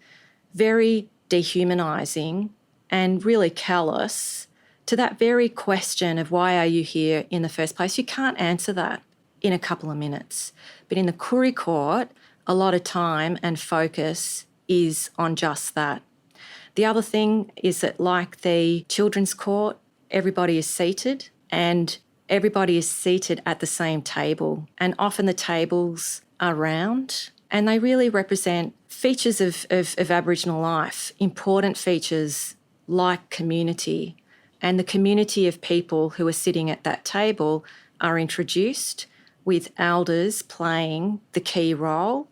very dehumanising and really callous to that very question of why are you here in the first place. You can't answer that in a couple of minutes. But in the Koori Court, a lot of time and focus is on just that. The other thing is that, like the Children's Court, everybody is seated, and everybody is seated at the same table. And often the tables are round, and they really represent features of Aboriginal life, important features like community. And the community of people who are sitting at that table are introduced, with elders playing the key role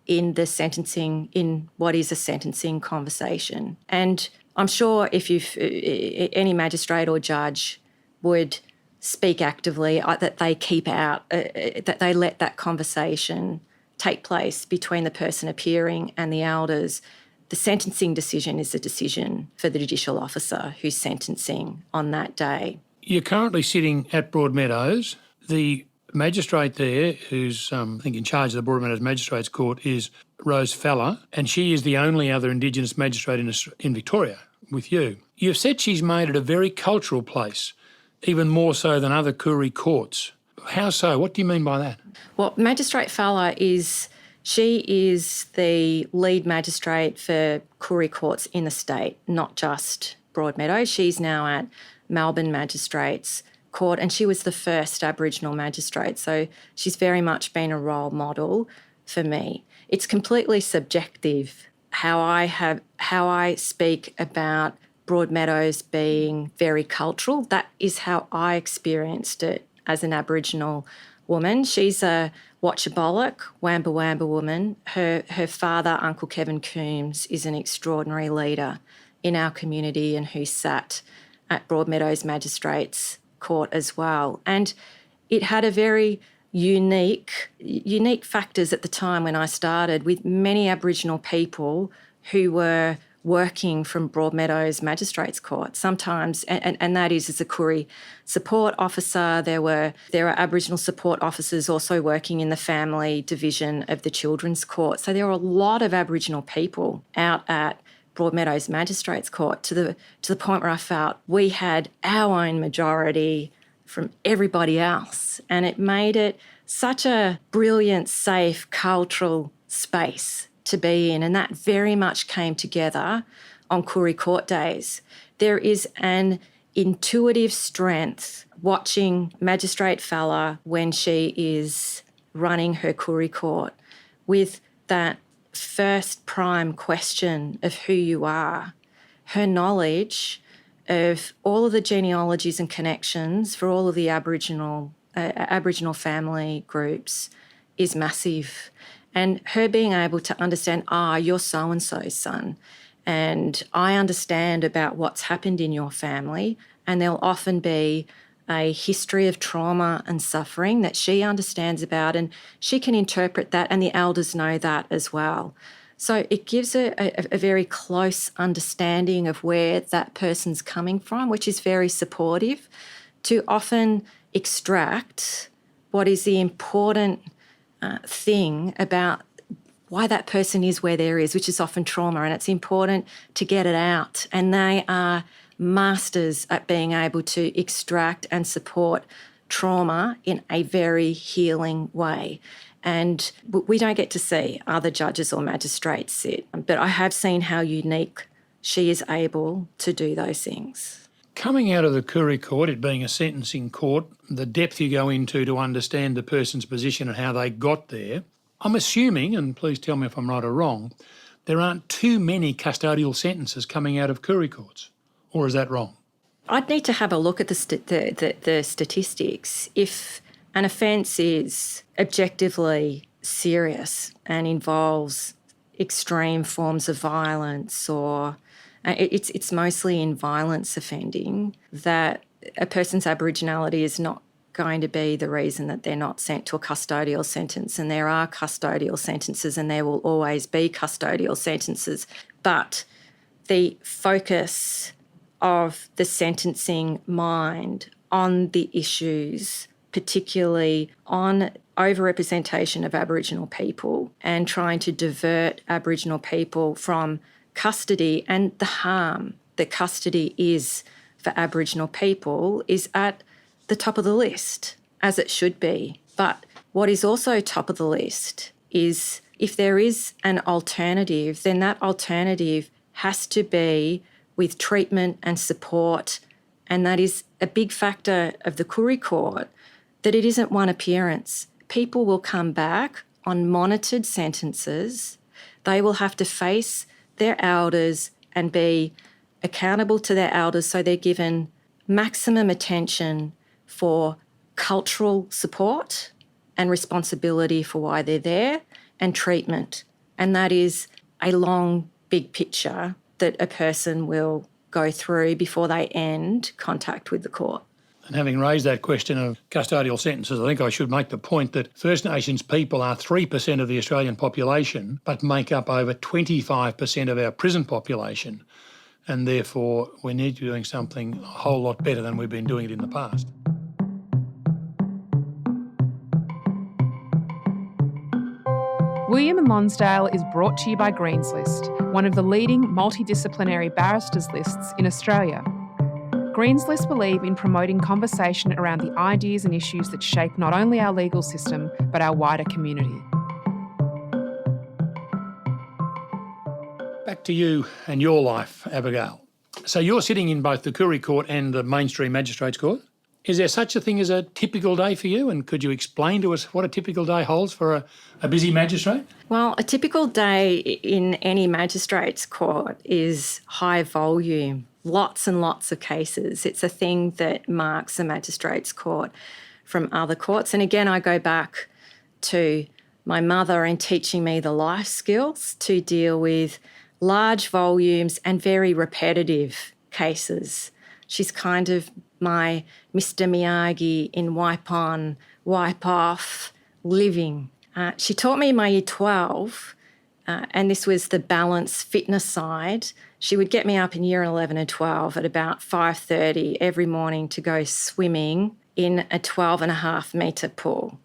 in the sentencing, in what is a sentencing conversation. And I'm sure if any magistrate or judge would speak actively that they keep out, that they let that conversation take place between the person appearing and the elders. The sentencing decision is a decision for the judicial officer who's sentencing on that day. You're currently sitting at Broadmeadows. The magistrate there, who's I think in charge of the Broadmeadows Magistrates Court, is Rose Fella, and she is the only other Indigenous magistrate in Victoria with you. You've said she's made it a very cultural place, even more so than other Koori courts. How so? What do you mean by that? Well, Magistrate Fella is the lead magistrate for Koori courts in the state, not just Broadmeadows. She's now at Melbourne Magistrates Court, and she was the first Aboriginal magistrate, so she's very much been a role model for me. It's completely subjective how I speak about Broadmeadows being very cultural. That is how I experienced it as an Aboriginal woman. She's a Watchabollock, Wamba Wamba woman. Her father, Uncle Kevin Coombs, is an extraordinary leader in our community and who sat at Broadmeadows Magistrates Court as well. And it had a very unique factors at the time when I started, with many Aboriginal people who were working from Broadmeadows Magistrates Court sometimes, and that is as a Koori support officer. There are Aboriginal support officers also working in the family division of the Children's Court. So there were a lot of Aboriginal people out at Broadmeadows Magistrates Court to the point where I felt we had our own majority from everybody else, and it made it such a brilliant, safe, cultural space to be in, and that very much came together on Koori Court days. There is an intuitive strength watching Magistrate Fella when she is running her Koori Court, with that first prime question of who you are. Her knowledge of all of the genealogies and connections for all of the Aboriginal family groups is massive. And her being able to understand, you're so-and-so's son, and I understand about what's happened in your family, and there'll often be a history of trauma and suffering that she understands about, and she can interpret that, and the elders know that as well. So it gives a very close understanding of where that person's coming from, which is very supportive, to often extract what is the important thing about why that person is where there is, which is often trauma, and it's important to get it out. And they are masters at being able to extract and support trauma in a very healing way. And we don't get to see other judges or magistrates sit, but I have seen how unique she is able to do those things. Coming out of the Koori court, it being a sentencing court, the depth you go into to understand the person's position and how they got there, I'm assuming, and please tell me if I'm right or wrong, there aren't too many custodial sentences coming out of Koori courts, or is that wrong? I'd need to have a look at the statistics. If an offence is objectively serious and involves extreme forms of violence, or it's mostly in violence offending, that a person's Aboriginality is not going to be the reason that they're not sent to a custodial sentence. And there are custodial sentences and there will always be custodial sentences. But the focus of the sentencing mind on the issues, particularly on overrepresentation of Aboriginal people and trying to divert Aboriginal people from custody and the harm that custody is for Aboriginal people, is at the top of the list, as it should be. But what is also top of the list is if there is an alternative, then that alternative has to be with treatment and support. And that is a big factor of the Koori court, that it isn't one appearance. People will come back on monitored sentences. They will have to face their elders and be accountable to their elders, so they're given maximum attention for cultural support and responsibility for why they're there, and treatment. And that is a long, big picture that a person will go through before they end contact with the court. And having raised that question of custodial sentences, I think I should make the point that First Nations people are 3% of the Australian population, but make up over 25% of our prison population. And therefore, we need to be doing something a whole lot better than we've been doing it in the past. William and Lonsdale is brought to you by Greens List, one of the leading multidisciplinary barristers lists in Australia. Greens List believe in promoting conversation around the ideas and issues that shape not only our legal system, but our wider community. Back to you and your life, Abigail. So you're sitting in both the Koori Court and the Mainstream Magistrates Court. Is there such a thing as a typical day for you? And could you explain to us what a typical day holds for a busy magistrate? Well, a typical day in any magistrates court is high volume, lots and lots of cases. It's a thing that marks a magistrates court from other courts. And again, I go back to my mother and teaching me the life skills to deal with large volumes and very repetitive cases. She's kind of my Mr. Miyagi in wipe on, wipe off living. She taught me in my year 12, and this was the balance fitness side. She would get me up in year 11 and 12 at about 5:30 every morning to go swimming in a 12.5 metre pool,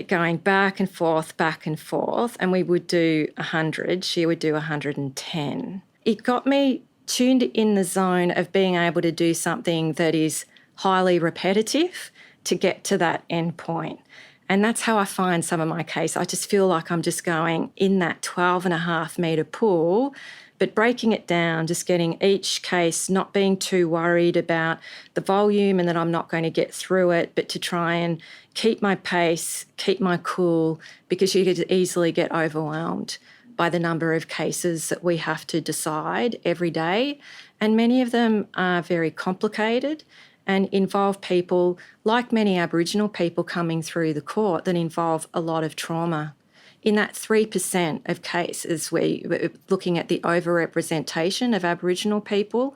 going back and forth, and we would do 100. She would do 110. It got me tuned in the zone of being able to do something that is highly repetitive to get to that end point. And that's how I find some of my case. I just feel like I'm just going in that 12.5 metre pool, but breaking it down, just getting each case, not being too worried about the volume and that I'm not going to get through it, but to try and keep my pace, keep my cool, because you could easily get overwhelmed by the number of cases that we have to decide every day. And many of them are very complicated and involve people, like many Aboriginal people coming through the court, that involve a lot of trauma. In that 3% of cases, we're looking at the overrepresentation of Aboriginal people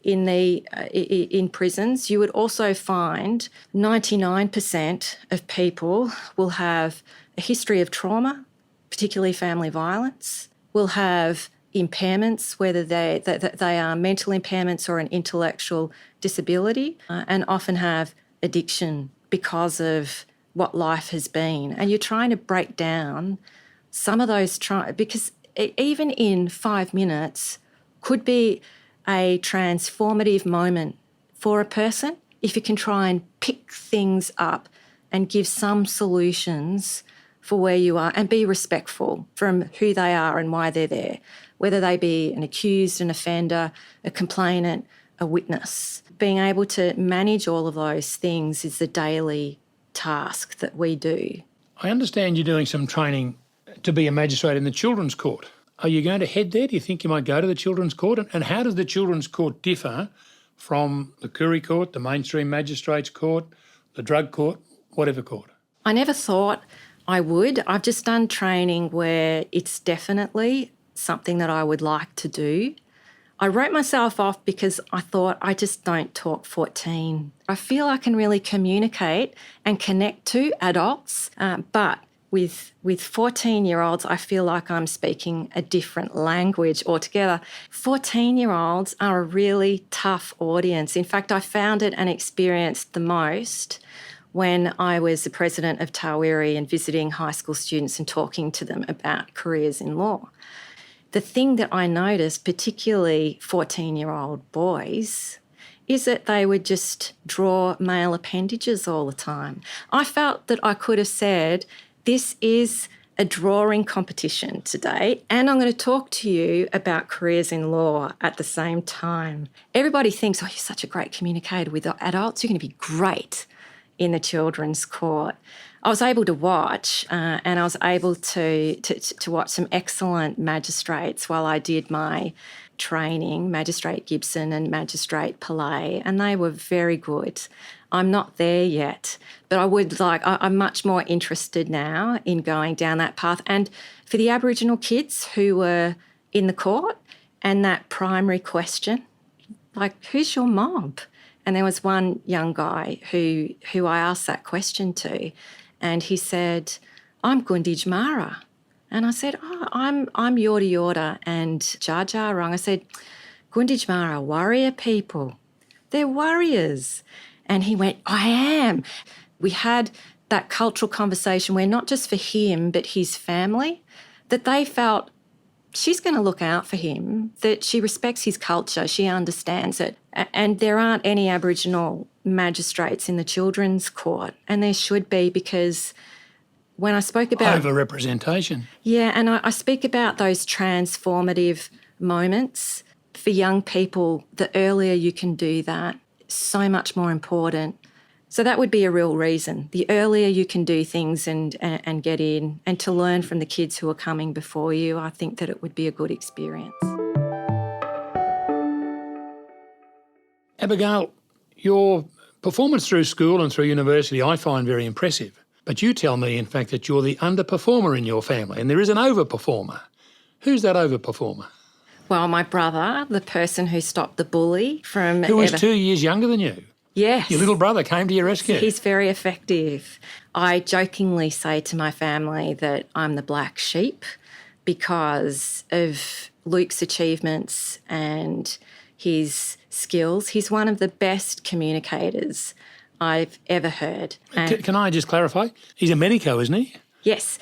in prisons. You would also find 99% of people will have a history of trauma, particularly family violence, will have impairments, whether they are mental impairments or an intellectual disability, and often have addiction because of what life has been. And you're trying to break down some of those, because even in 5 minutes could be a transformative moment for a person if you can try and pick things up and give some solutions for where you are and be respectful from who they are and why they're there, whether they be an accused, an offender, a complainant, a witness. Being able to manage all of those things is the daily task that we do. I understand you're doing some training to be a magistrate in the Children's Court. Are you going to head there? Do you think you might go to the Children's Court? And how does the Children's Court differ from the Koori Court, the Mainstream Magistrates Court, the Drug Court, whatever court? I never thought I would. I've just done training where it's definitely something that I would like to do. I wrote myself off because I thought I just don't talk 14. I feel I can really communicate and connect to adults, but with 14-year-olds, I feel like I'm speaking a different language altogether. 14-year-olds are a really tough audience. In fact, I found it and experienced the most when I was the president of Tawirri and visiting high school students and talking to them about careers in law. The thing that I noticed, particularly 14-year-old boys, is that they would just draw male appendages all the time. I felt that I could have said, this is a drawing competition today, and I'm going to talk to you about careers in law at the same time. Everybody thinks, oh, you're such a great communicator with adults, you're going to be great in the Children's Court. I was able to watch and I was able to watch some excellent magistrates while I did my training, Magistrate Gibson and Magistrate Pillay, and they were very good. I'm not there yet, but I'm much more interested now in going down that path. And for the Aboriginal kids who were in the court and that primary question, like, who's your mob? And there was one young guy who I asked that question to, and he said, I'm Gunditj Mara. And I said, I'm Yorta and Jar Jar Wurrung. I said, Gunditj Mara, warrior people. They're warriors. And he went, I am. We had that cultural conversation where not just for him, but his family, that they felt she's going to look out for him, that she respects his culture, she understands it. And there aren't any Aboriginal magistrates in the Children's Court, and there should be, because when I spoke about... Overrepresentation. Yeah, and I speak about those transformative moments. For young people, the earlier you can do that, so much more important. So that would be a real reason. The earlier you can do things and get in and to learn from the kids who are coming before you, I think that it would be a good experience. Abigail, your performance through school and through university I find very impressive. But you tell me, in fact, that you're the underperformer in your family and there is an overperformer. Who's that overperformer? Well, my brother, the person who stopped the bully from... Who was 2 years younger than you? Yes. Your little brother came to your rescue. He's very effective. I jokingly say to my family that I'm the black sheep because of Luke's achievements and his skills. He's one of the best communicators I've ever heard. Can I just clarify? He's a medico, isn't he? Yes.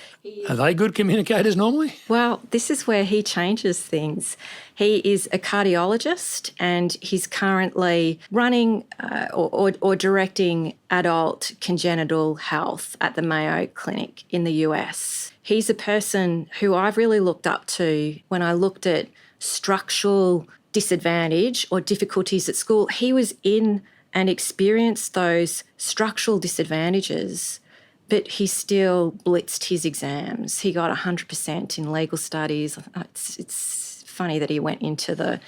Are they good communicators normally? Well, this is where he changes things. He is a cardiologist and he's currently running or directing adult congenital health at the Mayo Clinic in the US. He's a person who I've really looked up to when I looked at structural disadvantage or difficulties at school. He was in and experienced those structural disadvantages, but he still blitzed his exams. He got 100% in legal studies. It's funny that he went into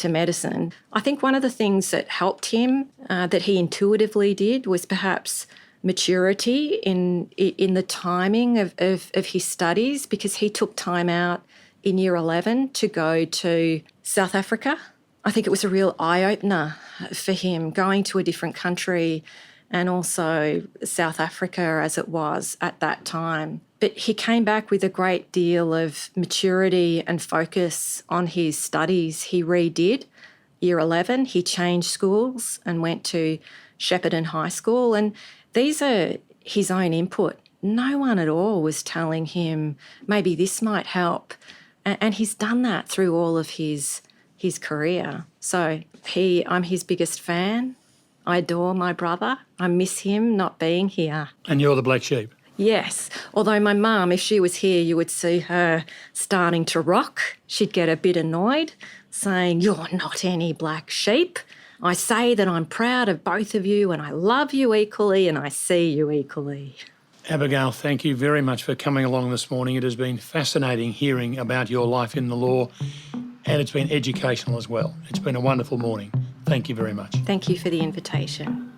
medicine. I think one of the things that helped him, that he intuitively did, was perhaps maturity in the timing of his studies, because he took time out in year 11 to go to South Africa. I think it was a real eye-opener for him, going to a different country, and also South Africa as it was at that time. But he came back with a great deal of maturity and focus on his studies. He redid year 11. He changed schools and went to Shepparton High School. And these are his own input. No one at all was telling him, maybe this might help. And he's done that through all of his career. So I'm his biggest fan. I adore my brother. I miss him not being here. And you're the black sheep? Yes, although my mum, if she was here, you would see her starting to rock. She'd get a bit annoyed, saying, "You're not any black sheep. I say that I'm proud of both of you and I love you equally and I see you equally." Abigail, thank you very much for coming along this morning. It has been fascinating hearing about your life in the law, and it's been educational as well. It's been a wonderful morning. Thank you very much. Thank you for the invitation.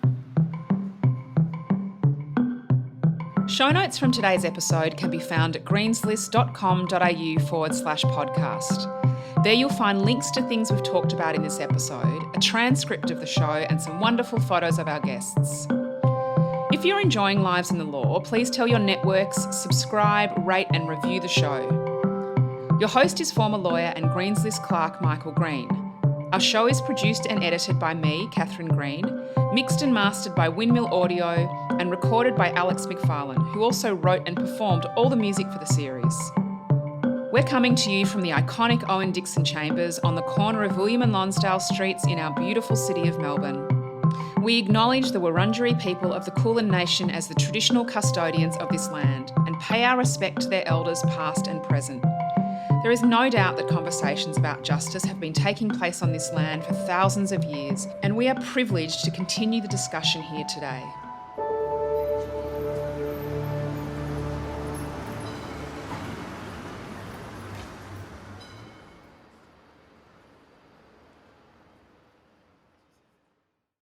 Show notes from today's episode can be found at greenslist.com.au/podcast. There you'll find links to things we've talked about in this episode, a transcript of the show, and some wonderful photos of our guests. If you're enjoying Lives in the Law, please tell your networks, subscribe, rate and review the show. Your host is former lawyer and Greens List clerk Michael Green. Our show is produced and edited by me, Catherine Green, mixed and mastered by Windmill Audio, and recorded by Alex McFarlane, who also wrote and performed all the music for the series. We're coming to you from the iconic Owen Dixon Chambers on the corner of William and Lonsdale Streets in our beautiful city of Melbourne. We acknowledge the Wurrung people of the Kulin Nation as the traditional custodians of this land and pay our respect to their elders past and present. There is no doubt that conversations about justice have been taking place on this land for thousands of years, and we are privileged to continue the discussion here today.